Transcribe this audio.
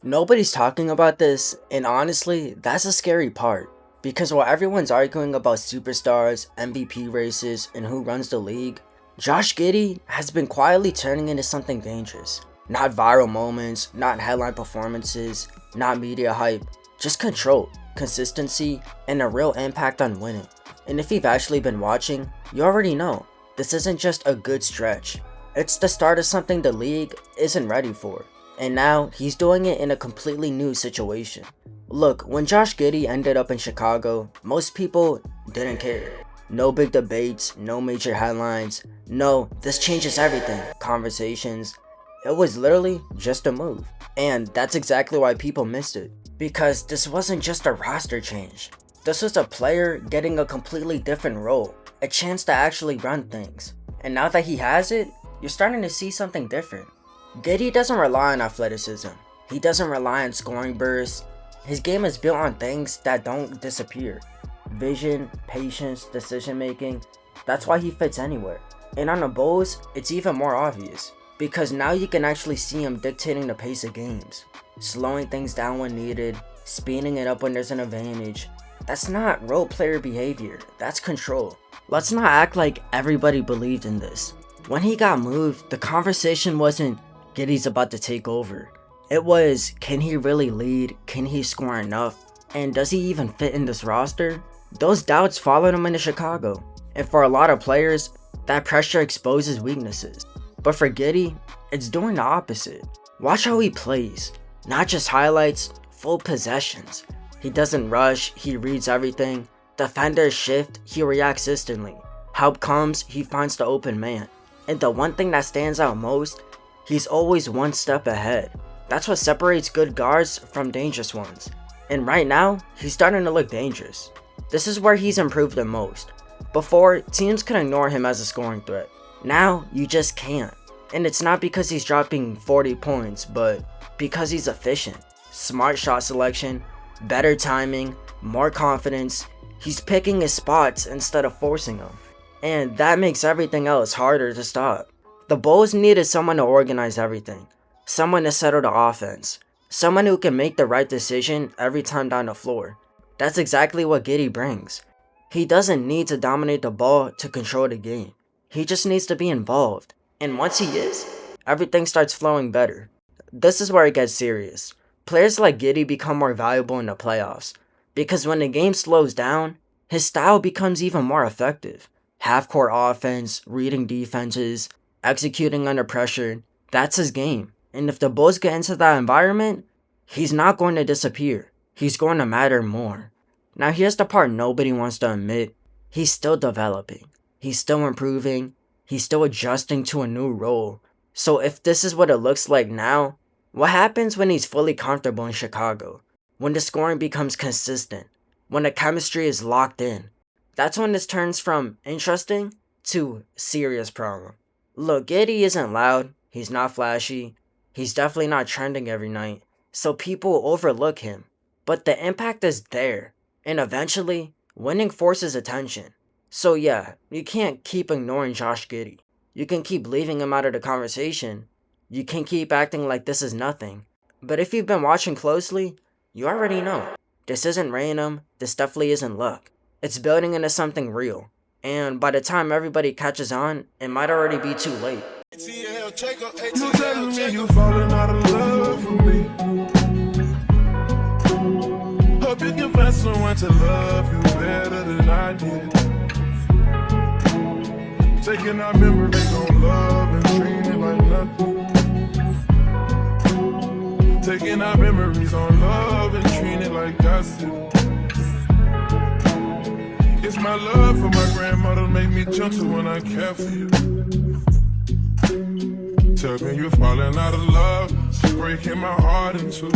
Nobody's talking about this, and honestly, that's a scary part. Because while everyone's arguing about superstars, MVP races, and who runs the league, Josh Giddey has been quietly turning into something dangerous. Not viral moments, not headline performances, not media hype, just control, consistency, and a real impact on winning. And if you've actually been watching, you already know, this isn't just a good stretch. It's the start of something the league isn't ready for. And now, he's doing it in a completely new situation. Look, when Josh Giddey ended up in Chicago, most people didn't care. No big debates, no major headlines, no "this changes everything" conversations. It was literally just a move. And that's exactly why people missed it. Because this wasn't just a roster change. This was a player getting a completely different role, a chance to actually run things. And now that he has it, you're starting to see something different. Giddey doesn't rely on athleticism. He doesn't rely on scoring bursts. His game is built on things that don't disappear. Vision, patience, decision making. That's why he fits anywhere. And on the Bulls, it's even more obvious. Because now you can actually see him dictating the pace of games. Slowing things down when needed, speeding it up when there's an advantage. That's not role player behavior, that's control. Let's not act like everybody believed in this. When he got moved, the conversation wasn't Giddey's about to take over. It was, can he really lead? Can he score enough? And does he even fit in this roster? Those doubts followed him into Chicago. And for a lot of players, that pressure exposes weaknesses. But for Giddey, it's doing the opposite. Watch how he plays. Not just highlights, full possessions. He doesn't rush, he reads everything. Defenders shift, he reacts instantly. Help comes, he finds the open man. And the one thing that stands out most, he's always one step ahead. That's what separates good guards from dangerous ones. And right now, he's starting to look dangerous. This is where he's improved the most. Before, teams could ignore him as a scoring threat. Now, you just can't. And it's not because he's dropping 40 points, but because he's efficient. Smart shot selection, better timing, more confidence. He's picking his spots instead of forcing them. And that makes everything else harder to stop. The Bulls needed someone to organize everything. Someone to settle the offense. Someone who can make the right decision every time down the floor. That's exactly what Giddey brings. He doesn't need to dominate the ball to control the game. He just needs to be involved. And once he is, everything starts flowing better. This is where it gets serious. Players like Giddey become more valuable in the playoffs. Because when the game slows down, his style becomes even more effective. Half-court offense, reading defenses, executing under pressure, that's his game. And if the Bulls get into that environment, he's not going to disappear. He's going to matter more. Now here's the part nobody wants to admit. He's still developing. He's still improving. He's still adjusting to a new role. So if this is what it looks like now, what happens when he's fully comfortable in Chicago? When the scoring becomes consistent? When the chemistry is locked in? That's when this turns from interesting to serious problem. Look, Giddey isn't loud. He's not flashy. He's definitely not trending every night. So people overlook him. But the impact is there. And eventually, winning forces attention. So yeah, you can't keep ignoring Josh Giddey. You can keep leaving him out of the conversation. You can keep acting like this is nothing. But if you've been watching closely, you already know. This isn't random. This definitely isn't luck. It's building into something real. And by the time everybody catches on, it might already be too late. You telling me you falling out of love with me. Hope you can find someone to love you better than I did. Taking our memories on love and treating it like nothing. Taking our memories on love and treating it like gossip. It's my love for my grandmother make me gentle when I care for you. Tell me you're falling out of love, breaking my heart in two.